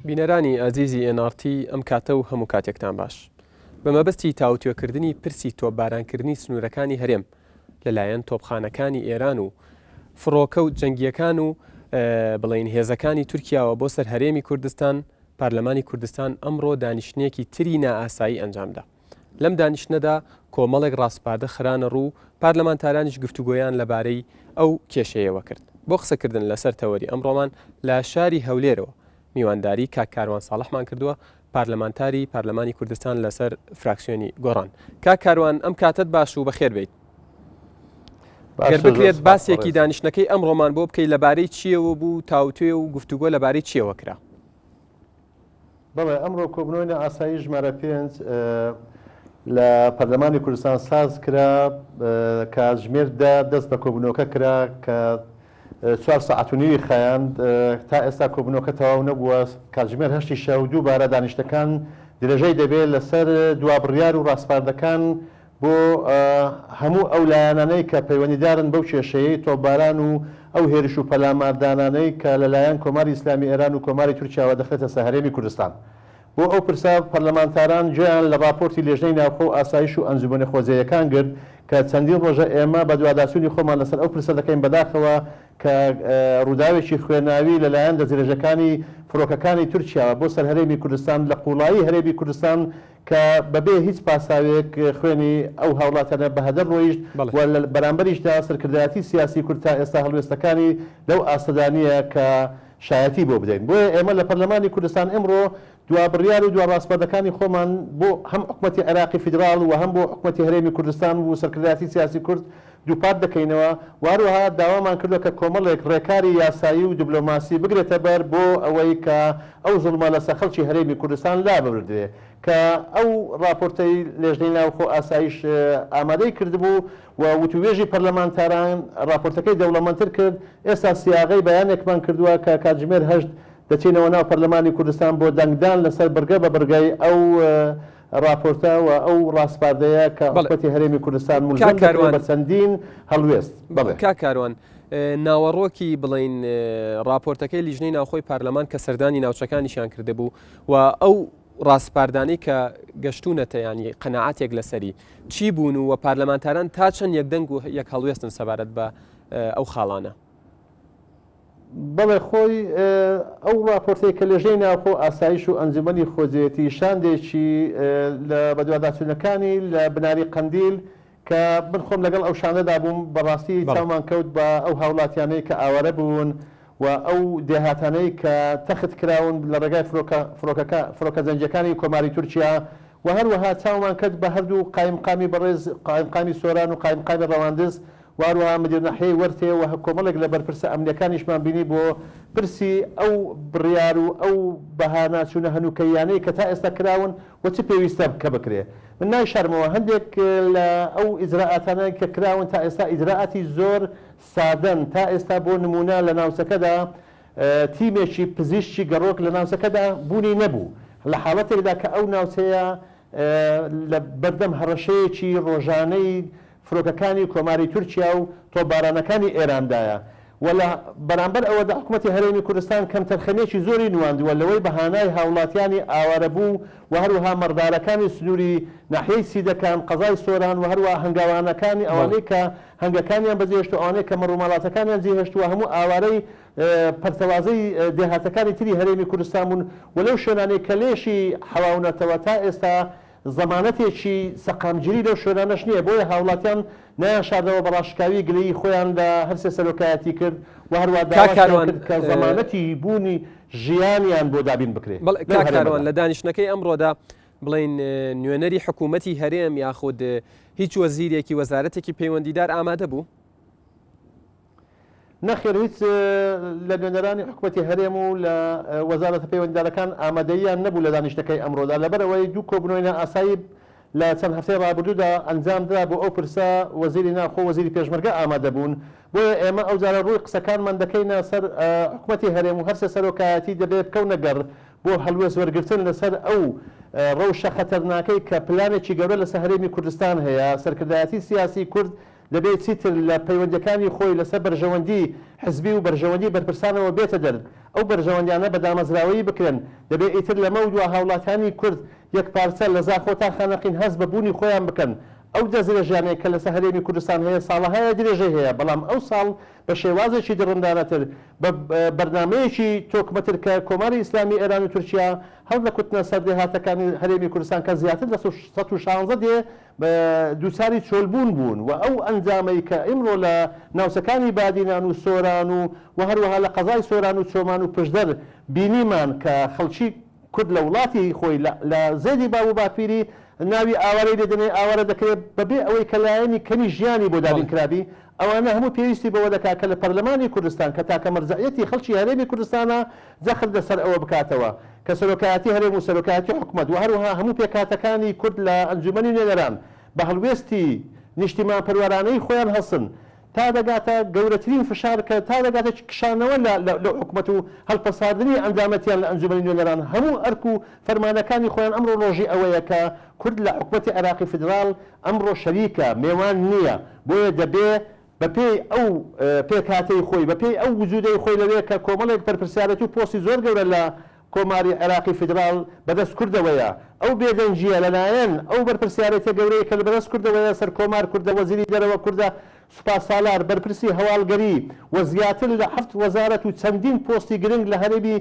بینەرانی ئازیزی NRT ئەم کاتە و هەموو کاتێکتان باش. بە مەبەستی تاوتوێکردنی پرسی تۆپبارانکردنی سنوورەکانی هەرێم لەلایەن تۆپخانەکانی ئێران و فڕۆکە و جەنگیەکان و بڵین هێزەکانی تورکیاوە بۆ سەر هەرێمی کوردستان، پارلەمانی کوردستان ئەمڕۆ دانیشتنێکی تری نائاسایی ئەنجامدا. لەم دانیشتنەدا کۆمەڵێک ڕاستپاردە خرانە ڕوو، پارلەمانتارانیش گفتوگۆیان لەبارەی ئەو کێشەیەوە کرد. بۆ قسەکردن لەسەر تەوەری ئەمڕۆمان لە شاری هەولێرەوە میوانداری کاک کاروان ساڵحمان کردووە، پارلەمانتاری پارلەمانی کوردستان لەسەر فراکسیۆنی گۆڕان. کاک کاروان ئەم کاتت باش و بەخێر بیت. گەر بکرێت باسێکی دانیشتەکەی ئەمڕۆمان بۆ بکەی لەبارەی چیەوە بوو، تاوتوێ و گفتوگۆ لەبارەی چیەوە کرا؟ بەڵێ ئەمڕۆ کۆبنەوەی ئاسایی ژمارە 5 لە پەرلەمانی کوردستان ساز کرا کە ژمێردا دەست بە کۆبنەوەکە کرا کە 4 ساعت و نیوی خایاند تا ئێستا کۆبنەوەکە تەواو نەبووە. کاتژمێر 8 شەو دووبارە دانیشتەکان درێژەی دەبێت لەسەر دوابڕیار و ڕاستپاردەکان بۆ هەموو ئەو لایەنانەی کە پەیوەندیدارن بەو کێشەیەی تۆپباران و ئەو هێرش و پەلاماردانانەی کە لەلایەن کۆماری ئیسلامی ئێران و کۆماری تورکیاوە دەخێتە سەر هەرێمی کوردستان. بۆ ئەو پرسا پەرلەمانتاران گوێیان لە راپۆرتی لێژنەی ناوخۆ و ئاسایش و ئەنجومەنی خۆزیەکان گرت کە چەندین ڕۆژە ئێمە بە دوواداسوونی خۆمان لەسەر ئەو پرسە دەکەین بەداخەوە کە ڕووداوێکی خوێناوی لەلایەن دەستدرێژەکانی فڕۆکەکانی تورکیاوە بۆ سەر هەرێمی کوردستان لە قوڵایی هەرێمی کوردستان کە بەبێ هیچ پاساوێک خوێنی ئەو هاوڵاتانە بەهەدەر ڕۆیشت و لە بەرامبەریشدا سەرکردایەتی سیاسی کورد تا ئێستا هەڵوێستەکانی لەو ئاستەدانیە کە شایەتی بۆ بدەین. بۆیە ئێمە لە پەرلەمانی کوردستان ئێمڕۆ دوابڕیار و دوڕاستپاردەکانی خۆمان بۆ هەم حکومەتی عێراقی فیدراڵ و هەم بۆ حکومەتی هەرێمی کوردستان و سەرکردایەتی سیاسی کورد دووپات دەکەینەوە. واروها داوامان کردووە کە کۆمەڵێک ڕێکاری یاسایی و دیبلۆماسی بگرێتە بەر بۆ ئەوەی کە ئەو زوڵمە لەسەر خەڵکی هەرێمی کوردستان لا ببردرێ کە ئەو راپۆرتەی لێژنەی ناوخۆ ئاسایش ئامادەی کردبوو و وتوێژی پەرلەمانتاران راپۆرتەکەی دەوڵەمەندتر کرد. ئێستا سیاغەی بەیانێکمان کردووە کە کاتژمێر 8 دەچینەوە ناو پەرلەمانی کوردستان بۆ دەنگدان لەسەر بەرگە بە بەرگای ئەو راپۆرتە و ئەو ڕاستپاردەیە کە حکومەتی هەرێمی کوردستان مولزم دەکرێت بە چەندین هەڵوێست. کاک کاروان، ناوەڕۆکی بڵین راپۆرتەکەی لیژنەی ناوخۆی پارلەمان کە سەردانی ناوچەکانیشیان کرده بوو و ئەو ڕاستپاردانەی کە گەشتونەتە ینی قەناعاتێک لەسەری چی بوون و پارلەمانتاران تا چەند یەکدەنگ و یەک هەڵوێستن سەبارەت بە ئەو خاڵانە؟ بەڵێ خۆی ئەو راپۆرتەی کە لێژەی ناوخۆ ئاسایش و ئەنجومەنی خۆزیەتی شاندێکی لە بەدواداچوونەکانی لە بناری قەندیل کە من خۆم لەگەڵ ئەو شانەدا بووم بەڕاستی چاومان کەوت بە ئەو هاوڵاتیانەی کە ئاوارە بوون و ئەو دێهاتانەی کە تەخت کراون لە ڕێگای فڕۆکە زەنجەکانی کۆماری تورکیا و هەروەها چاومان کرد بە هەردوو قایمقامی بەڕێز قایمقامی سۆران و قایمقامی ڕەواندز واروها مدیرنەحەی وەرتێ و کۆمەڵێک لە بەرپرسە ئەمنیەکانیشمان بینی بۆ پرسی ئەو بڕیار و ئەو بەهاناچوونە هەنووکەیانەی کە تا ئێستا کراون و چ پێویستە کە بکرێ. من نای شەرمەوە هەندێک لە ئەو ئیجراعاتانە کە کراون تا ئێستا ئیجراعاتی زۆر سادەن. تا ئێستا بۆ نمونە لە ناوچەکەدا تیمێکی پزیشکی گەڕۆک لە ناوچەکەدا بوونی نەبوو لە حاڵەتێکدا کە ئەو ناوچەیە لە بەردەم هەڕەشەیەکی ڕۆژانەی فرۆکەکانی کۆماری تورکیا و تۆپبارانەکانی ئێراندایە و لە بەرامبەر ئەوەدا حکومەتی هەرێمی کوردستان کەم تەرخەمێکی زۆری نواندووە لەوەی بەهانای هاوڵاتیانی ئاوارە بوو و هەروەها مەردارەکانی سنووری ناحیەی سیدەکان قەزای سۆران و هەروەها هەنگاوانەکانی ئەوانەی کە هەنگەکانیان بەجێهێشت و ئەوانەی کە مەڕووماڵاتەکانیان جێهێشتووە هەموو ئاوارەی پەرتەوازەی دێهاتەکانی تری هەرێمی کوردستان بوون و لەو شوێنانەی کە لێشی حەواونەتەوە تا ئێستا زەمانەتێکی سەقامگیری لەو شوێنانەش نییە. بۆیە هاوڵاتیان نایان شاردەوە بەڕاشکاوی گلەیی خۆیان لە هەرسێ سەرۆکایەتی کرد و هەروە داواشیان کرد کە زەمانەتی بوونی ژیانیان بۆ دابین بکرێت. کاکاروان، لە دانیشتنەکەی ئەمڕۆدا بڵین نوێنەری حکوومەتی هەرێم یاخود هیچ وەزیرێکی وەزارەتێکی پەیوەندیدار ئامادە بوو؟ نەخێر هیچ لە نوێنەرانی حکومەتی هەرێم و لە وەزارەتە پەیوەندیدارەکان ئامادەییان نەبوو لە دانیشتەکەی ئەمڕۆدا لەبەرەوەی دوو کۆبنەوەی ئاسایی لە چەند هەفتەی ڕابردوودا ئەنجامدا بۆ ئەو پرسە وەزیری ناوخۆ وەزیری پێشمەرگە ئامادە بوون. بۆیە ئێمە ئەو جارە ڕووی قسەکانمان دەکەینە سەر حکومەتی هەرێم و هەرسێ سەرۆکایەتی دەبێت بکەونە گەڕ بۆ هەڵوێست وەرگرتن لەسەر ئەو ڕەوشە خەتەرناکەی کە پلانێکی گەورە لەسەر هەرێمی کوردستان هەیە. سەرکردایەتی سیاسی کورد دەبێت چیتر لە پەیوەندەکانی خۆی لەسەر بەرژەوەندی حزبی و بەرژەوەندی بەرپرسانەوە بێتە دەر ئەو بەرژەوەندیانە بە دامەزراوەیی بکرێن دەبێت ئیتر لەمە و دووە هاوڵاتیانی کورد یەک پارچە لە زاخۆتا خانەقین هەست بە بوونی خۆیان بکەن ئەو دەزرێژانەیە کە لەسەر هەرێمی کوردستان هەیە ساڵەهەیە درێژەی هەیە بەڵام ئەو ساڵ بە شێوازێکی دڕندانەتر بە بەرنامەیەکی تۆکمەتر کە کۆماری ئیسلامی ئێران و تورکیا هەڵ لە کوتنە سەردەهاتەکانی هەرێمی کوردستان کە زیاتر لە 16 دێ دووساری چۆلبوون بوون و ئەو ئەنجامەی کە ئیمڕۆ لە ناوچەکانی بادینان و سۆران و هەروەها لە قەزای سۆران و چۆمان و پشدەر بینیمان کە خەڵکی کورد لە وڵاتی خۆی لە زێدی باو و باپیری ناوی ئاوارەی لێدنێ ئاوارە دەکرێت بەبێ ئەوەی کە لایەنی کەمی ژیانی بۆ دابینکرابی ئەوانە هەموو پێویستی بەوە دەکات کە لە پەرلەمانی کوردستان کە تاکە مەرجعیەتی خەڵکی هەرێمی کوردستانە جەخت لەسەر ئەوە بکاتەوە کە سەرۆکایەتی هەرێم و سەرۆکایەتی حکومەت و هەروەها هەموو پێکاتەکانی کورد لە ئەنجومەنی نوێنەران بە هەڵوێستی نیشتیمان پەروەرانەی خۆیان هەسن تا دەگاتە گەورەترین فشار کە تا دەگاتە کشانەوە لە حکومەت و هەڵپەساردنی ئەنجامەتیان لە ئەنجومەنی نوێنەران هەموو ئەرک و فەرمانەکانی خۆیان ئەمڕۆ ڕۆژی ئەوەیە کە کورد لە حکومەتی عێراقی فدرال ئەمڕۆ شەریکە میێوان نییە بۆیە دەبێ بەپێی ئەو پێکهاتەی خۆی بەپێی ئەو وجودەی خۆی لەوێ کە کۆمەڵێک بەرپرسیارەتی و پۆستی زۆر گەورە لە کۆماری عێراقی فدرال بەدەست کوردەوەیە ئەو بێدەنجیە لەلایەن ئەو بەرپرسیارەتە گەورەی کە لە بەدەست کوردەوەیە سەر کۆمار کوردە وەزیری دەرەوە کوردە سوپاس سالار بەرپرسی هەواڵگەری و زیاتر لە 7 وەزارەت و چەندین پۆستی گرنگ لە هەرێمی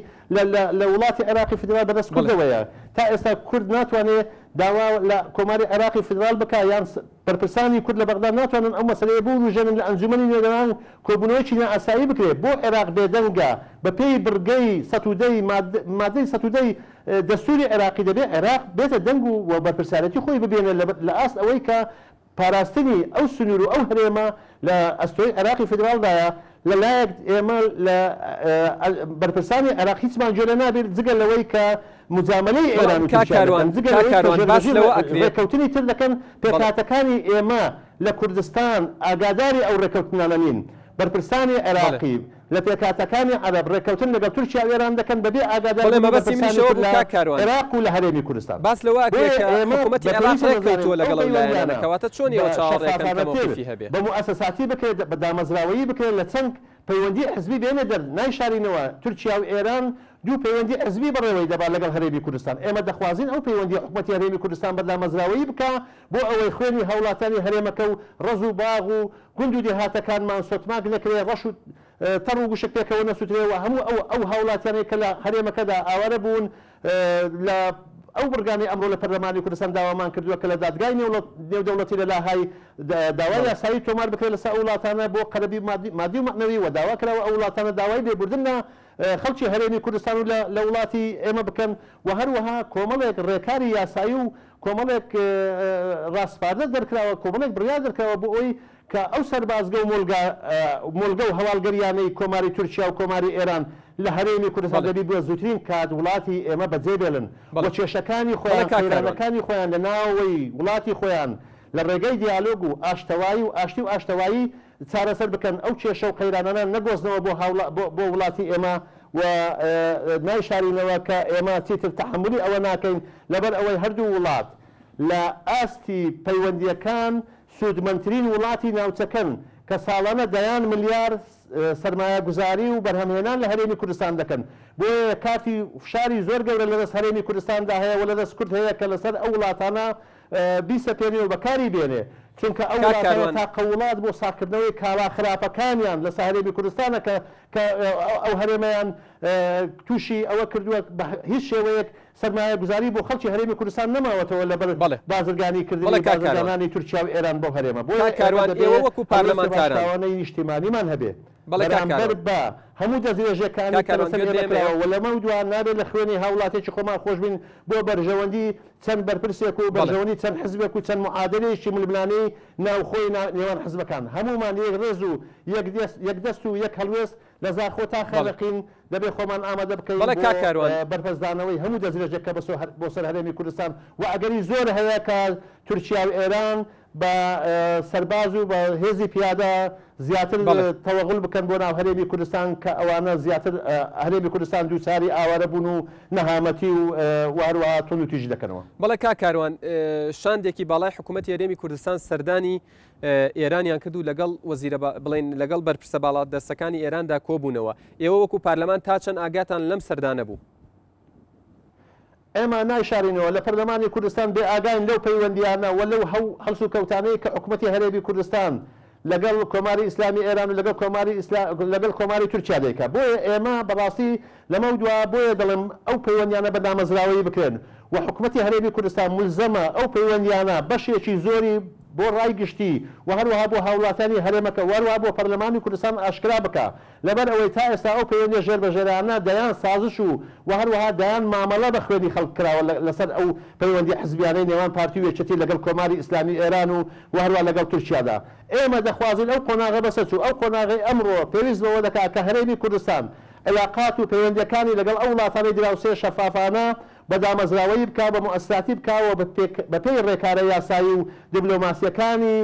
لە وڵاتی عێراقی فدرال بەدەست کوردەوەیە تا ئێستا کورد ناتوانێت داوا لە کۆماری عێراقی فدرال بکە یان بەرپرسانی کورد لە بەغدا ناتوانن ئەو مەسەلەیە بۆ ڕژێنن لە ئەنجومەنی نوێنەران کۆبوونەوەیکی نائاسایی بکرێت بۆ عێراق بێدەنگە بەپێی بڕگەی مادەی 110 دەستوری عێراقی دەبێت عێراق بێتە دەنگ و بەرپرسیارەتی خۆی ببێنێ لە ئاست ئەوەی کە پاراستنی ئەو سنوور و ئەو هەرێمە لە ئەستۆی عێراقی فدرالدایە لەلایەک ئێمە لە بەرپرسانی عێراق هیچمان جۆرە نابێت جگە لەوەی کە مجاملەی ئێران و ڕێکەوتنی تر دەکەن پێکاتەکانی ئێمە لە کوردستان ئاگاداری ئەو ڕێکەوتنانە نین بەرپرسانی عێراقی لە پێکاتەکانی عەرەب ڕێکەوتن لەگەڵ تورکیا و ئێران دەکەن بەبێ ئاگاداری عێراق و لە هەرێمی کوردستان باس لەوە حکومەتی عێراق ڕێکەوتووە لەگەڵ ئەو لایەنانە کەواتە چۆنیەوە چاوەڕێکەکەن کە مۆقیفی هەبێت بە موئەسەساتی بکرێت بە دامەزراوەیی بکرێت لە چەند پەیوەندی حزبی بێنە دەر نایشارینەوە تورکیا و ئێران دوو پەیوەندی حزبی بەڕێوەی دەبات لەگەڵ هەرێمی کوردستان ئێمە دەخوازین ئەو پەیوەندی حکومەتی هەرێمی کوردستان بە دامەزراوەیی بکە بۆ ئەوەی خوێنی هەوڵاتانی هەرێمەکە و ڕەز و باغ و گوند و دێهاتەکانمان سۆتماک نەکرێ ڕەش و تەڕ و گوشک پێکەوە نەسووترێەوە هەموو ئەو هاوڵاتیانی کە لە هەرێمەکەدا ئاوارە بوون لە ئەو بڕگانی ئەمڕۆ لە پەرلەمانی کوردستان داوامان کردووە کە لە دادگای نێودەوڵەتی لە لاهای داوای یاسایی تۆمار بکرێت لەسەر ئەو وڵاتانە بۆ قەرەبی مادی و معنەوی و داوا کراوە ئەو وڵاتانە داوای لێبوردنە خەڵکی هەرێمی کوردستان و لە وڵاتی ئێمە بکەن و هەروەها کۆمەڵێک ڕێکاری یاسایی و کۆمەڵێک ڕاستپاردە دەرکراوە کۆمەڵێک بڕیار دەرکراوە بۆ ئەوی کە ئەو سەربازگە و مۆلگە و هەواڵگەریانەی کۆماری تورکیا و کۆماری ئێران لە هەرێمی کوردستان دەبی بووە زووترین کات وڵاتی ئێمە بەجێبێڵن بۆ کێشەکانی خۆیان قەیرانەکانی خۆیان لە ناوەی وڵاتی خۆیان لە ڕێگەی دیالۆگ و ئاشتەوایی و ئاشتی و ئاشتەوایی چارەسەر بکەن ئەو کێشە و قەیرانانە نەگۆزنەوە بۆ وڵاتی ئێمە و نایشارینەوە کە ئێمە چیتر تەحملی ئەوە ناکەین لەبەر ئەوەی هەردوو وڵات لە ئاستی پەیوەندیەکان سوودمەندترین وڵاتی ناوچەکەن کە ساڵانە دەیان ملیار سەرمایە گوزاری و بەرهەمهێنان لە هەرێمی کوردستان دەکەن بۆیە کاتی فشاری زۆر گەورە لەدەست هەرێمی کوردستاندا هەیە و لەدەست کورد هەیە کە لەسەر ئەو وڵاتانە بیسەپێنێ و بەکاری بێنێ چونکە ئەو وڵاتانە تاقە وڵات بۆ ساکردنەوەی کاڵا خراپەکانیان لە هەرێمی کوردستانە کە ئەو هەرێمەیان تووشی ئەوە کردووە هیچ شێوەیەک سەرمایە گوزاری بۆ خەڵکی هەرێمی کوردستان نەماوەتەوە لەبەر بازرگانی کردنی بازرگانانی تورکیا و ئێران بۆ هەرێمە بۆ ئێوە وەکو پارلەمانتاران نیشتیمانیمان هەبێ بەرامبەر بە هەموو دەستێژەکانی و لەمە دوان نابێت لە خوێنی هاوڵاتێکی خۆمان خۆش بین بۆ بەرژەوەندی چەند بەرپرسێک و بەرژەوەندی چەند حزبێک و چەند معادلەیەکی ململانەی ناوخۆی نێوان حزبەکان هەموومان یەک ڕێز و یەک دەست و یەک هەڵوێست لە زاخۆتا خەڵقین دەبێت خۆمان ئامادە بکەین بەرپەرزدانەوەی هەموو دەستێژەکە بۆ سەر هەرێمی کوردستان و ئەگەری زۆر هەیە کە تورکیا و ئێران بە سەرباز و بە هێزی پیادە زیاتر تەوەغڵ بکەن بۆ ناو هەرێمی کوردستان کە ئەوانە زیاتر هەرێمی کوردستان دووچاری ئاوارە بوون و نەهامەتی و واروها تۆن و تویژ دەکەنەوە. بەڵێ کاکاروان شاندێکی باڵای حکوومەتی هەرێمی کوردستان سەردانی ئێرانیان کردو لەگەڵ وەزیرە بڵین لەگەڵ بەرپرسە باڵات دەستەکانی ئێراندا کۆبوونەوە. ئێوە وەکو پارلەمان تا چەند ئاگاتان لەم سەردانە بوو؟ ئێمە نایشارینەوە لە پەرلەمانی کوردستان بێ ئاگاین لەو پەیوەندیانە و لەو هەڵس و کەوتانەی کە حکوومەتی هەرێمی کوردستان لەگەڵ کۆماری ئیسلامی ئێران و لەگەڵ کۆماری تورکیا دەیکات. بۆیە ئێمە بەڕاستی لەمە دووە بۆیە دەڵێم ئەو پەیوەندیانە بەنامەزراوەی بکرێن و حکوومەتی هەرێمی کوردستان ملزەمە ئەو پەیوەندیانە بەشێکی زۆری بۆ ڕای گشتی و هەروەها بۆ هاوڵاتانی هەرێمەکە وەروها بۆ پەرلەمانی کوردستان ئاشکرا بکە لەبەر ئەوەی تا ئێستا ئەو پەیوەندی ژێربەژێرانە دەیان سازش و هەروەها دەیان مامەڵە بە خوێنی خەڵک کراوە لەسەر ئەو پەیوەندی حزبیانەی نێوان پارتی و یەکێتی لەگەڵ کۆماری ئیسلامی ئێران و هەروەها لەگەڵ تورکیادا. ئێمە دەخوازین ئەو قۆناغە بەسەرچوو ئەو قۆناغی ئەمڕۆ پێویست بەوە دەکات کە هەرێمی کوردستان علاقات و پەیوەندیەکانی لەگەڵ ئەو وڵاتانی دراوسێ شەفافانە بەدامەزراوەیی بکا بە مؤسساتی بکاوە بە پێی ڕێکارە یاسایی و دیبلۆماسیەکانی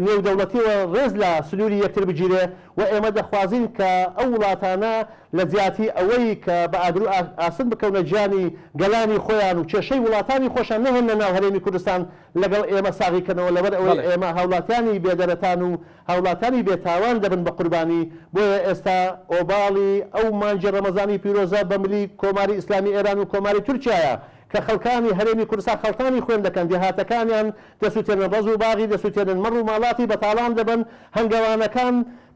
نێودەوڵەتیەوە ڕێز لە سنووری یەکتر بگیرێ و ئێمە دەخوازین کە ئەو وڵاتانە لە زیاتی ئەوەی کە بە ئاگر ئاسن بکەونە گیانی گەلانی خۆیان و کێشەی وڵاتانی خۆشان نەهێنە ناو هەرێمی کوردستان لەگەڵ ئێمە ساغیکەنەوە لەبەر ئەوەی ئێمە هاوڵاتیانی بێدەرەتان و هاوڵاتانی بێتاوان دەبن بە قوربانی. بۆیە ئێستا ئۆباڵی ئەو مانجی ڕەمەزانی پیرۆزە بە ملی کۆماری ئیسلامی ئێران و کۆماری تورکیایە کە خەڵکانی هەرێمی کوردستان خەڵکانی خوێن دەکەن دێهاتەکانیان دەسووتێنن ڕەز و باغی دەسووتێنن مەڕ و ماڵاتی بەتاڵان دەبن هەنگەوانەکان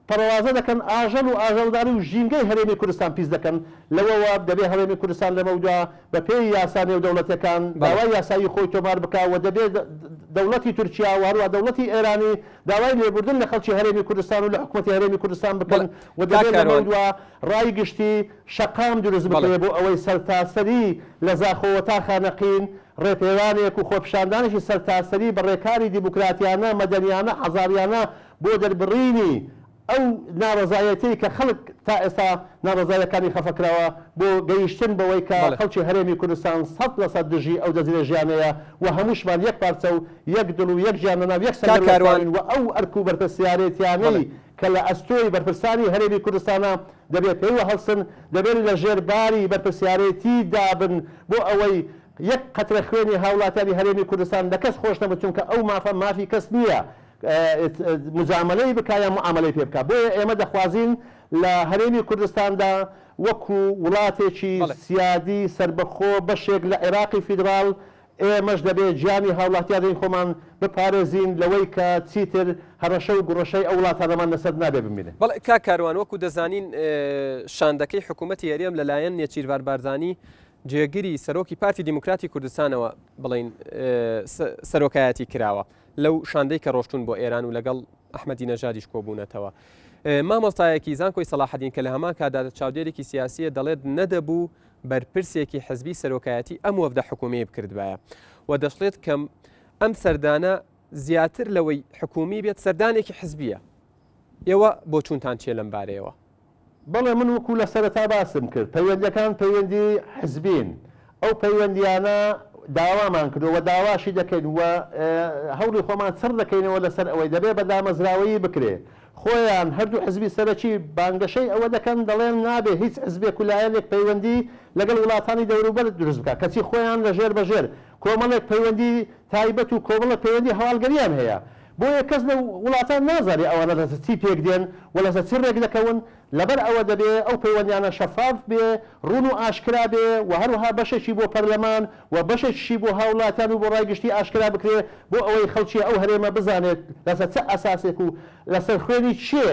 پەڕەوازە دەکەن ئاژەل و ئاژەڵداری و ژینگەی هەرێمی کوردستان پیس دەکەن لەوەوە دەبێ هەرێمی کوردستان لەمەودا بە پێی یاسا نێودەوڵەتەکان داوای یاسایی خۆی تۆمار بکاوە دەبێت دەوڵەتی تورکیا و هەروە دەوڵەتی ئێرانی داوای لێبوردن لە خەڵکی هەرێمی کوردستان و لە حکوومەتی هەرێمی کوردستان بکەن و دەبێت لەمەودا ڕای گشتی شەقام دروست بکرێت بۆ ئەوەی سەرتاسەری لە زاخۆوە تا خانەقین ڕێپێوانێک و خۆپیشاندانێکی سەرتاسەری بە ڕێکاری دیموکراتیانە مەدەنیانە حەزاریانە بۆ دەربڕینی ئەو ناڕزایەتی کە خەڵک تا ئێستا ناڕزایەکانی خەفەکراوە بۆ گەیشتن بەوەی کە خەڵکی هەرێمی کوردستان 100% دژی ئەو دەزیرە ژیانەیە و هەمووشمان یەک پارچە و یەک دڵ و یەک ژیانە ناو یەک سەرکارین و ئەو ئەرک و بەرپرسیارەتیانەی کە لە ئەستۆی بەرپرسانی هەرێمی کوردستانە دەبێت پێیوە هەڵسن دەبێت لە ژێرباری بەرپرسیارەتی دابن بۆ ئەوەی یەک قەترە خوێنی هاوڵاتیانی هەرێمی کوردستان لە کەس خۆش نەبچون کە ئەو مافە مافی کەس نییە مزاملەی بکایە معاملەی پێ بکە. بۆیە ئێمە دەخوازین لە هەرێمی کوردستاندا وەکو وڵاتێکی سیادی سربەخۆ بەشێک لە عێراقی فیدراڵ ئێمەش دەبێت گیانی هاوڵاتیانی خۆمان بپارێزین لەوەی کە چیتر هەڕەشە و گوڕەشەی ئەو وڵاتانەمان لەسەر نابێ بمێنێ. بەڵێ کاکاروان وەکو دەزانین شاندەکەی حکوومەتی هەرێم لەلایەن نێچیروان بارزانی جێگیری سەرۆکی پارتی دیموکراتی کوردستانەوە بڵین سەرۆکایەتی کراوە لەو شاندەی کە ڕۆشتون بۆ ئێران و لەگەڵ ئەحمەدی نەژادیش کۆبوونەتەوە. مامۆستایەکی زانکۆی سەلاحەدین کە لە هەمان کادا چاودێرێکی سیاسیە دەڵێت نەدەبوو بەرپرسێکی حزبی سەرۆکایەتی ئەم وەفدە حکوومی بکردبایە و دەشڵێت کەم ئەم سەردانە زیاتر لەوەی حکوومی بێت سەردانێکی حزبیە. ئێوە بۆ چوونتان چێ لەم بارەیەوە؟ بەڵێ من وەکو لە سەرەتا باسم کرد پەیوەندیەکان پەیوەندی حزبین ئەو پەیوەندیانە داوامان کردەوە داواشی دەکەین و هەوڵی خۆمان سەر دەکەینەوە لەسەر ئەوەی دەبێت بە دامەزراوەیی بکرێ. خۆیان هەردوو حزبی سەرەکی بانگەشەی ئەوە دەکەن دەڵێن نابێ هیچ حزبێک و لایەنێک پەیوەندی لەگەڵ وڵاتانی دەوروبەر دروست بکات کەچی خۆیان لە ژێر بەژێر کۆمەڵێک پەیوەندی تایبەت و کۆمەڵێک پەیوەندی هەواڵگەریان هەیە. بۆیە کەس لە وڵاتان نازانێ ئەوانە لەسەر چی پێک دێن و لەسەر چی ڕێک دەکەون لەبەر ئەوە دەبێ ئەو پەیوەندیانە شەفاف بێ ڕوون و ئاشکرا بێ و هەروەها بەشێکی بۆ پەرلەمان و بەشێکی بۆ هاوڵاتیان و بۆ ڕایگشتی ئاشکرا بکرێ بۆ ئەوەی خەڵکی ئەو هەرێمە بزانێت لەسەر چه ئاساسێک و لەسەر خوێنی چیە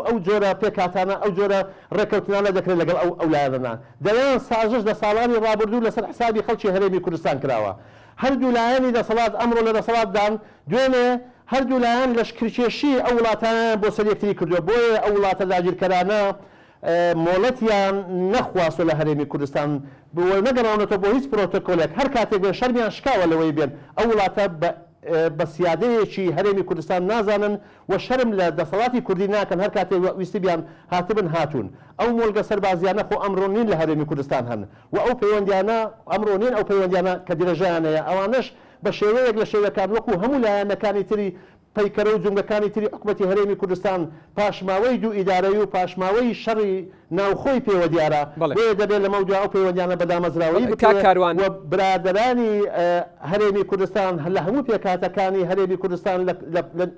ئەو جۆرە پێکاتانە ئەو جۆرە ڕێکەوتنانە دەکرێت لەگەڵ ئەو لایەنان دەیان ساژش لە ساڵانی ڕابردوو لەسەر حسابی خەڵکی هەرێمی کوردستان کراوە. هەردوو لایەنی دەسەڵات ئەمڕۆ لە دەسەڵاتدان دوێنێ هەردوو لایەن لەشکرکێشی ئەو وڵاتانە بۆ سەرەکتری کردووە. بۆیە ئەو وڵاتە داگیرکەرانە مۆڵەتیان نەخواستە لە هەرێمی کوردستان نەگەڕاونەتەوە بۆ هیچ پرۆتۆکۆلێک هەر کاتێک بێ شەرمیان شکاوە لەوەی بێن ئەو وڵاتە بە سیادەیەکی هەرێمی کوردستان نازانن و شەرم لە دەسەڵاتی کوردی ناکەن هەر کاتێک ویستی بیان هاتبن هاتوون. ئەو مۆلگە سەربازیانە خۆ ئەمڕۆ نین لە هەرێمی کوردستان هەن و ئەو پەیوەندیانە ئەمڕۆ نین ئەو پەیوەندیانە کە دیرەژیانەیە ئەوانش بە شێوەیەک لە شێوەکان وەکو هەموو لایەنەکانی تری پەیکەرە و جونگەکانی تری حکوومەتی هەرێمی کوردستان پاشماوەی دوو ئیدارەی و پاشماوەی شەڕی ناوخۆی پێوە دیارە بۆیە دەبێت لەمە دو ئەو پەیوەندیانە بەدامەزراوەی کاکاروان و برادرانی هەرێمی کوردستان لە هەموو پێکاتەکانی هەرێمی کوردستان لە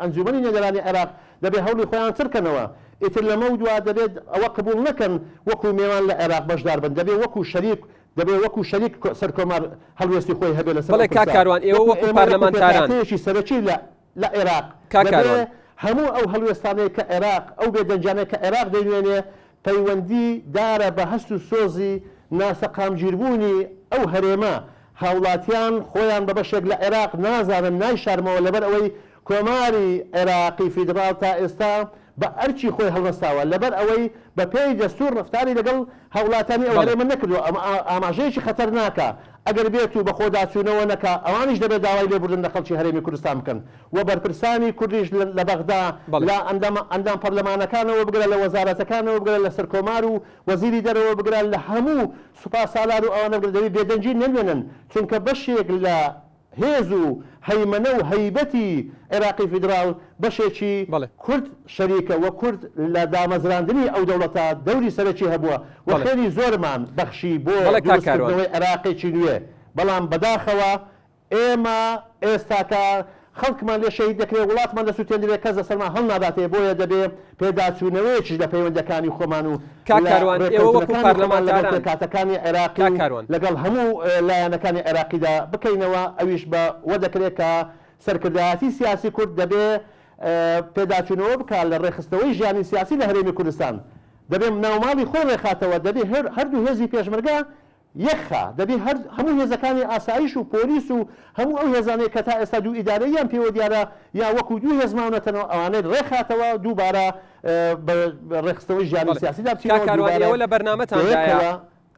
ئەنجومەنی نێدەرانی عێراق دەبێت هەوڵی خۆیان چرکەنەوە ئیتر لەمە دوا دەبێت ئەوە قبول نەکەن وەکو میێوان لە عێراق بەشدار بن دەبێت وەکو شەریک سەرکۆمار هەڵوێستی خۆی هەبێت لەسەر بەڵێ کاکاروان ئێوە وەکو پارلەمانتارانێکی سەرەکی لە عێراق هەموو ئەو هەلوێستانەیە کە عێراق ئەو بێدەنجانەیە کە عێراق دەیوێنێ پەیوەندی دارە بە هەست و سۆزی ناسەقامگیربوونی ئەو هەرێمە هاوڵاتیان خۆیان بە بەشێک لە عێراق نازانن نایشارمەوە لەبەر ئەوەی کۆماری عێراقی فیدراڵ تا ئێستا بە ئەرچی خۆی هەڵوەستاوە لەبەر ئەوەی بە پێی دەستور ڕفتاری لەگەڵ هەوڵاتانی ئەو هەرێمە نەکردووە ئەمە ئاماژەیەکی خەتەرناکە ئەگەر بێت و بە خۆداچوونەوە نەکا ئەوانیش دەبێت داوای لێبوردن لە خەڵکی هەرێمی کوردستان بکەن و بەرپرسانی کوردیش لە بەغدا لە ئەندام پەرلەمانەکانەوە بگرە لە وەزارەتەکانەوە بگرە لە سەرکۆمار و وەزیری دەرەوە بگرە لە هەموو سوپاسالار و ئەوانە بگرەوەی بێدەنجی نەمێنن چونکە بەشێک لە هێز و هەیمەنە و هەیبەتی عێراقی فیدراڵ بەشێکی کورد شەریکە و کورد لە دامەزراندنی ئەو دەوڵەتە دەوری سەرەکی هەبووە و خێری زۆرمان بەخشی بۆ دروستکردنەوەی عێراقێکی نوێ بەڵام بەداخەوە ئێمە ئێستاکە خەڵکمان لێ شەهید دەکرێت وڵاتمان لە سووتێنرێت کەس لەسەرمان هەڵ ناداتێ بۆیە دەبێت پێداچوونەوەیەکیش لە پەیوەندەکانی خۆمان و کاکاروان ئێوە وەکو پارلەمانتاران کاتەکانی عێراقی لەگەڵ هەموو لایەنەکانی عێراقیدا بکەینەوە ئەویش بە وە دەکرێت کە سەرکردایەتی سیاسی کورد دەبێت پێداچوونەوە بکات لە ڕێخستەوەی ژیانی سیاسی لە هەرێمی کوردستان دەبێت ناوماڵی خۆی ڕێخاتەوە دەبێت هەردوو هێزی پێشمەرگە یەخە دەبێت هەموو هێزەکانی ئاسایش و پۆلیس و هەموو ئەو هێزانەیە کە تا ئێستا دوو ئیدارەیان پێوە دیارە یا وەکو دوو هێزماونەتەنەوە ئەوانەی ڕێخاتەوە دووبارە ڕێخستەوەی ژیانی سیاسی کاکاروانەوە لە بەرنامەتاندایە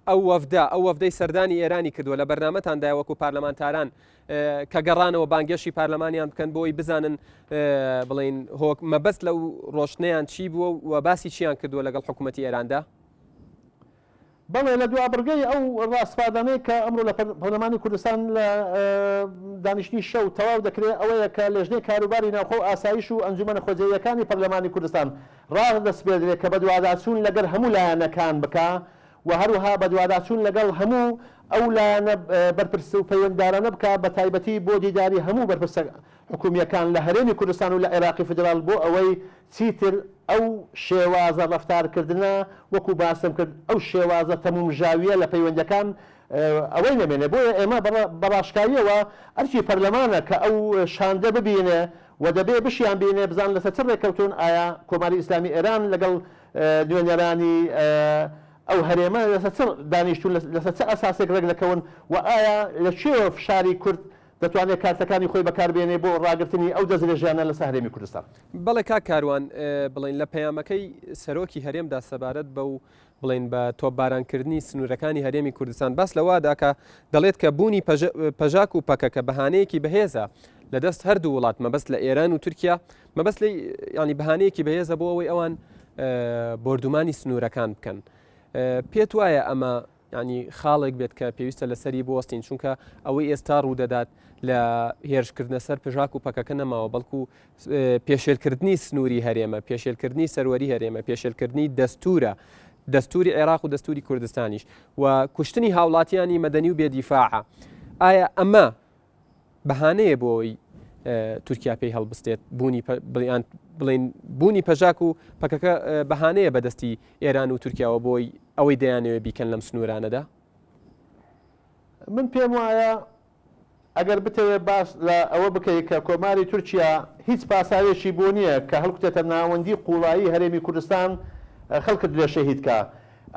ئەو وەفدەی سەردانی ئێرانی کردووە لە بەرنامەتاندایە وەکو پارلەمانتاران کە گەڕانەوە بانگێشی پارلەمانیان بکەن بۆی بزانن بڵین مەبەست لەو ڕۆشنەیان چی بووە و باسی چیان کردووە لەگەڵ حکوومەتی ئێراندا بەڵێ لە دوابڕگەی ئەو ڕاستپادانەی کە ئەمڕۆ لە پەرلەمانی کوردستان لە دانیشتنی شەو تەواو دەکرێت ئەوەیە کە لەژنەی کاروباری ناوخۆ و ئاسایش و ئەنجومەنە خۆجێیەکانی پەرلەمانی کوردستان ڕادەسپێدرێت کە بەدواداچوون لەگەڵ هەموو لایەنەکان بکە و هەروەها بەدواداچوون لەگەڵ هەموو ئەو لایەنە بەرپرس و پەیوەنددارانە بکە بە تایبەتی بۆ دیداری هەموو بەرپرسە حکوومیەکان لە هەرێمی کوردستان و لە عێراقی فدرال بۆ ئەوەی چیتر ئەو شێوازە ڕەفتارکردنە وەکو باسم کرد ئەو شێوازە تەمومژاویە لە پەیوەندەکان ئەوەی نەمێنێ بۆیە ئێمە بەڕاشکاریەوە ئەرچی پەرلەمانە کە ئەو شاندە ببینێ و دەبێ بشیان بینێ بزان لەسەر چ ڕێکەوتون ئایا کۆماری ئیسلامی ئێران لەگەڵ دوێنەرانی ئەو هەرێمە لەسەر دانیشتون لەسەر چه ئەساسێک ڕێک دەکەون و ئایا لە چێوە فشاری کورد دەتوانێت کارتەکانی خۆی بەکاربێنێ بۆ ڕاگررتنی ئەو دەستێژیانە لە هەرێمی کوردستان بەڵێ کاکاروان بڵین لە پەیامەکەی سەرۆکی هەرێمدا سەبارەت بە و بڵین بە تۆپبارانکردنی سنوورەکانی هەرێمی کوردستان باس لەوادا کە دەڵێت کە بوونی پەژاک و پەکەکە بەهانەیەکی بەهێزە لە دەست هەردوو وڵات مەبەست لە ئێران و تورکیا مەبەست لە ینی بەهانەیەکی بەهێزە بۆ ئەوەی ئەوان بردومانی سنوورەکان بکەن پێت وایە ئەمە ینی خاڵێک بێت کە پێویستە لەسەری بوەستین چونکە ئەوەی ئێستا ڕوودەدات لە هێرشکردنە سەر پژاک و پەکەکە نەماوە بەڵکو پێشێلکردنی سنووری هەرێمە پێشێلکردنی سەروەری هەرێمە پێشێلکردنی دەستورە دەستوری عێراق و دەستوری کوردستانیش و کوشتنی هاوڵاتیانی مەدەنی و بێدیفاعە ئایا ئەمە بەهانەیە بۆی تورکیا پێی هەڵبستێت بڵین بوونی پەژاک و پەکەکە بەهانەیە بەدەستی ئێران و تورکیاوە بۆی ئەوەی دەیانەوێت بیکەن لەم سنوورانەدا من پێم وایە ئەگەر بتەوێت باس لە ئەوە بکەیت کە کۆماری تورکیا هیچ پاساوێکی بۆ نییە کە هەڵکوتێتە ناوەندی قوڵایی هەرێمی کوردستان خەڵکت لێ شەهیدکە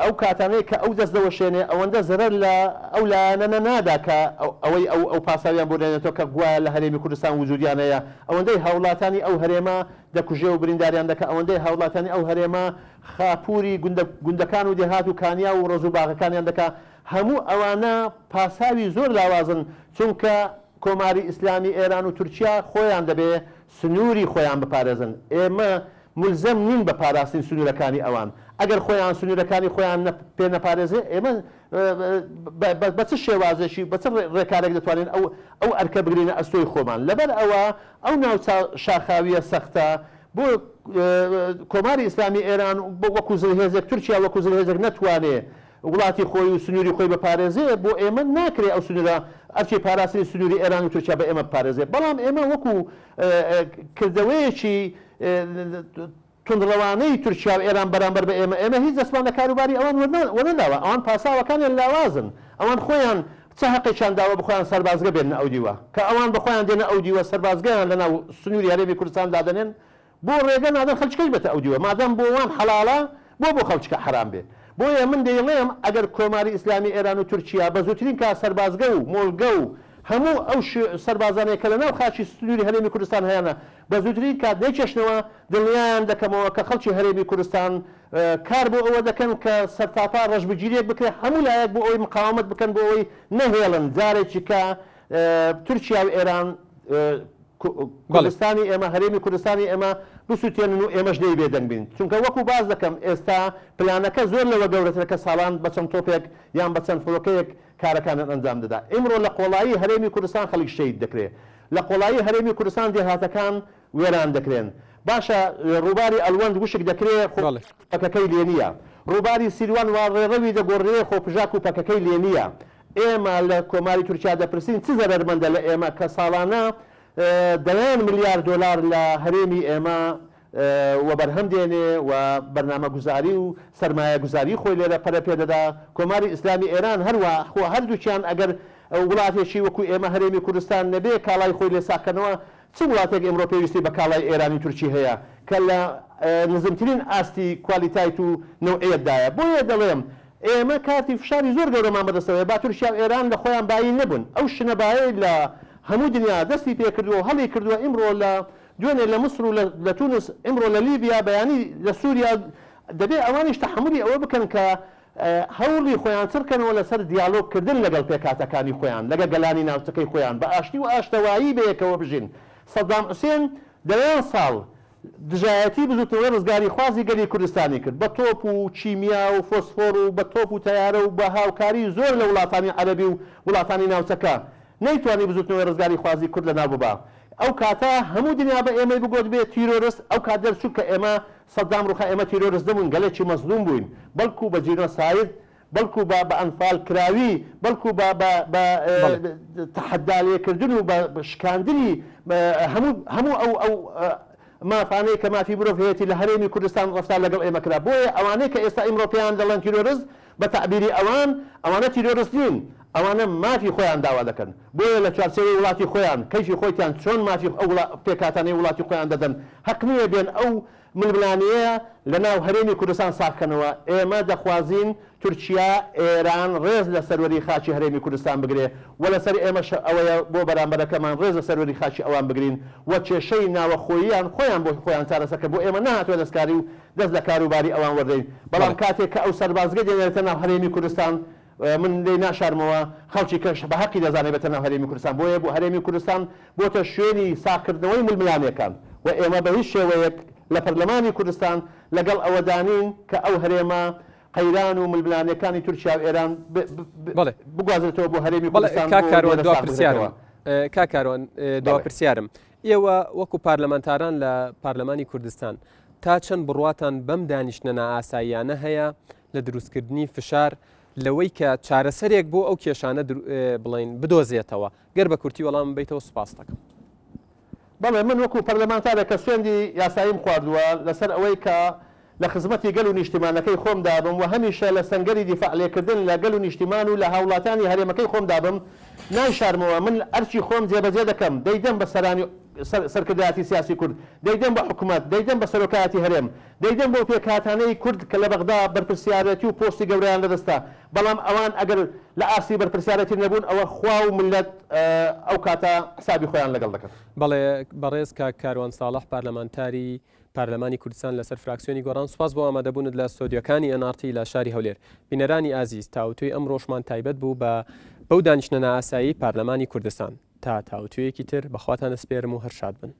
ئەو کاتانەیە کە ئەو دەست دەوەشێنێ ئەوەندە زەرەر لە ئەو لایەنە نادا کە ئەوەی ئەو پاساویان بۆ دێنێتەوە کە گوایە لە هەرێمی کوردستان وجودیانەیە ئەوەندەی هاوڵاتانی ئەو هەرێمە دەکوژێ و برینداریان دەکە ئەوەندەی هاوڵاتانی ئەو هەرێمە خاپوری گوندەکان و دێهات و کانیا و ڕۆژ و باغەکانیان دەکە هەموو ئەوانە پاساوی زۆر لاوازن چونکە کۆماری ئیسلامی ئێران و تورکیا خۆیان دەبێ سنووری خۆیان بپارێزن ئێمە ملزم نین بە پاراستنی سنوورەکانی ئەوان ئەگەر خۆیان سنوورەکانی خۆیان پێ نەپارێزێ ئێمە بە چ شێوازێکی بە چ ڕێکارێک دەتوانین ئەو ئەرکە بگرینە ئەستۆی خۆمان لەبەر ئەو ناو شاخاویە سەختە بۆ کۆماری ئیسلامی ئێران بۆ وەکو زلهێزێک تورکیا وەکو زلهێزێک نەتوانێ وڵاتی خۆی و سنووری خۆی بەپارێزێ بۆ ئێمە ناکرێ ئەو سنوورە ئەرچی پاراستنی سنووری ئێران و تورکیا بە ئێمە بپارێزێ بەڵام ئێمە وەکو کردەوەیەکی تونڕەوانەی تورکیا و ئێران بەرامبەر بە ئێمە هیچ دەستمان لە کاروباری ئەوان وەنەداوە ئەوان پاساوەکانیان لاوازن ئەوان خۆیان چه حەقێکیان داوە بخۆیان سەربازگە بێنە ئەو دیوە کە ئەوان بخۆیان دێنە ئەو دیوە سەربازگەیان لەناو سنووری هەرێمی کوردستان دادەنێن بۆ ڕێگە نادەن خەڵچکەی بێتە ئەو دیوە مادەم بۆ وان حەڵاڵە بۆ خەڵچکە حرام بێ بۆیە من دەیڵێم ئەگەر کۆماری ئیسلامی ئێران و تورکیا بە زووترین کا سەربازگە و مۆڵگە و هەموو ئەو سەربازانەیە کە لەناو خاچی سنووری هەرێمی کوردستان هەیەە بە زووترین کات دەیچەشنەوە دڵنیایان دەکەمەوە کە خەڵکی هەرێمی کوردستان کار بۆ ئەوە دەکەن کە سەرتاپا ڕەشبگیریەک بکرێت هەموو لایەک بۆ ئەوی مقاومەت بکەن بۆ ئەوەی نەهێڵن جارێکی کە تورکیا و ئێران کوردستانی ئێمە هەرێمی کوردستانی ئێمە بسووتێنن و ئێمەش دەی بێدەنگ بین چونکە وەکو باز دەکەم ئێستا پلانەکە زۆر لەوە گەورەترە کە ساڵان بە چەند تۆپێک یان بە چەند فڕۆکەیەک کارەکانت ئەنجام دەدا ئیمڕۆ لە قۆڵایی هەرێمی کوردستان خەڵک شەید دەکرێت لە قۆڵایی هەرێمی کوردستان دێهاتەکان وێران دەکرێن باشە ڕووباری ئەلوەند وشک دەکرێت پەکەکەی لێ نییە ڕووباری سیروان وا ڕێڕەوی دەگۆڕێ خۆپژاک و پەکەکەی لێ نییە ئێمە لە کۆماری تورکیا دەپرسین چ زەرمەندە لە ئێمە کە ساڵانە دەیان ملیار دلار لە هەرێمی ئێمە و بەرهەم دێنێ و بەرنامە گوزاری و سەرمایە گوزاری خۆی لێرە پەرە پێدەدا کۆماری ئیسلامی ئێران هەروە هەردووچیان ئەگەر وڵاتێکی وەکو ئێمە هەرێمی کوردستان نەبێ کاڵای خۆی لێ ساکەنەوە چ وڵاتێک ئێمڕۆ پێویستی بە کاڵای ئێرانی تورکی هەیە کە لە نزمترین ئاستی کوالیتایت و نەوعەیەتدایە بۆیە دەڵێم ئێمە کاتی فشاری زۆر گەورەمان بەدەستەوەی با تورکیا و ئێران لە خۆیان باین نەبوون ئەو شنەبایی لە هەموو دنیا دەستی پێ کردووە و هەڵی کردووە ئیمڕۆ لە دوێنێ لە مصر و لە تونس ئیمڕۆ لە لیبیا بەیانی لە سووریا دەبێ ئەوانیش تەحملی ئەوە بکەن کە هەوڵی خۆیان چڕکەنەوە لەسەر دیالۆگکردن لەگەڵ پێکاتەکانی خۆیان لەگە گەلانی ناوچەکەی خۆیان بە ئاشتی و ئاشتەوایی بەیەکەوە بژین سەدام حوسێن دەیان ساڵ دژایەتی بزوتەوە ڕزگاری خوازی گەلی کوردستانی کرد بە تۆپ و چیمیا و فۆسفۆر و بە تۆپ و تەیارە و بە هاوکاری زۆر لە وڵاتانی عەرەبی و وڵاتانی ناوچەکە نەیتوانی بزوتنەوەی ڕزگاری خوازی کورد لە ناو ببا ئەو کاتە هەموو دنیا بە ئێمەی بگۆت بێت تیرۆرست ئەو کات دەرچوو کە ئێمە سەدام ڕوخە ئێمە تیرۆرست دەبوون گەلێکی مەزلوم بووین بەڵکو بە جینۆساید بەڵکو بە ئەنفال کراوی بەڵکو بە تەحەدالێکردن و بە شکاندنی هەموو ئەو مافانەی کە مافی مرۆڤهەیەتی لە هەرێمی کوردستان ڕەفتار لەگەڵ ئێمە کرا بۆیە ئەوانەی کە ئێستا ئیمڕۆپیان دەڵێن تیرۆرست بە تەعبیری ئەوانە تیرۆرست نین ئەوانە مافی خۆیان داوا دەکەن بۆیە لە چوارچێوەی وڵاتی خۆیان کەیفی خۆیان چۆن مافی ئەو پێکاتانەی وڵاتی خۆیان دەدەن حەق نییە بێن ئەو ململانەیە لە ناو هەرێمی کوردستان ساکەنەوە ئێمە دەخوازین تورکیا ئێران ڕێز لە سەروەری خاچی هەرێمی کوردستان بگرێ و لەسەر ئێمەش ئەوەیە بۆ بەرامبەرەکەمان ڕێز لە سەروەری خاچی ئەوان بگرین و کێشەی ناوەخۆییان خۆیان بۆ خۆیان چارەسەکە بۆ ئێمە نهاتوە دەستکاری و دەست لە کاروباری ئەوان وەردەین بەڵام کاتێک کە ئەو سەربازگە دێنێتە ناو هەرێمی کوردستان من لێ ناشارمەوە خەڵکی کەش بە حەقی دەزانێت بێتە ناو هەرێمی کوردستان بۆیە بۆ هەرێمی کوردستان بۆتە شوێنی ساکردنەوەی ململانیەکان و ئێمە بە هیچ شێوەیەک لە پەرلەمانی کوردستان لەگەڵ ئەوەدانین کە ئەو هەرێمە قەیران و ململانیەکانی تورکیا و ئێران بگوازێتەوە بۆ هەرێمی کوردستان کاکارۆن دوا پرسیارم ئێوە وەکو پارلەمانتاران لە پارلەمانی کوردستان تا چەند بڕواتان بەم دانیشتنە نائاساییانە هەیە لە دروستکردنی فشار لەوەی کە چارەسەرێک بۆ ئەو کێشانە بڵین بدۆزێتەوە گەر بە کورتی وەڵام بیتەوە سوپاس دەکەم بەڵێ من وەکو پەرلەمانتارێک کە سوێندی یاساییم خواردووە لەسەر ئەوەی کە لە خزمەتی گەل و نیشتیمانەکەی خۆم دابم و هەمیشە لە سەنگەری دیفاع لێکردن لە گەل و نیشتیمان و لە هاوڵاتانی هەرێمەکەی خۆم دابم ناشارمەوە من ئەرچی خۆم جێبەجێ دەکەم دەیدەم بە سەرانی سەرکردایەتی سیاسی کورد دەیدەم بە حکوومەت دەیدەم بە سەرۆکایەتی هەرێم دەیدەم بۆ پێکهاتانەی کورد کە لە بەغدا بەرپرسیارەتی و پۆستی گەورەیان لەدەستا بەڵام ئەوان ئەگەر لە ئاسی بەرپرسیارەتی نەبوون ئەوە خوا و ملت ئەو کاتە حسابی خۆیان لەگەڵ دەکەن بەڵێ بەڕێز کاروان ساڵح پارلەمانتاری پارلەمانی کوردستان لەسەر فراکسیۆنی گۆڕان سوپاس بۆ ئامادەبوونت لە ستۆدیۆکانی NRT لە شاری هەولێر بینەرانی ئازیز تاوتوی ئەم ڕۆژمان تایبەت بوو بە بەو دانیشتنە نائاسایی پارلەمانی کوردستان تا تاوتویەکی تر بەخواتان ئەسپێرم و هەر شاد بن.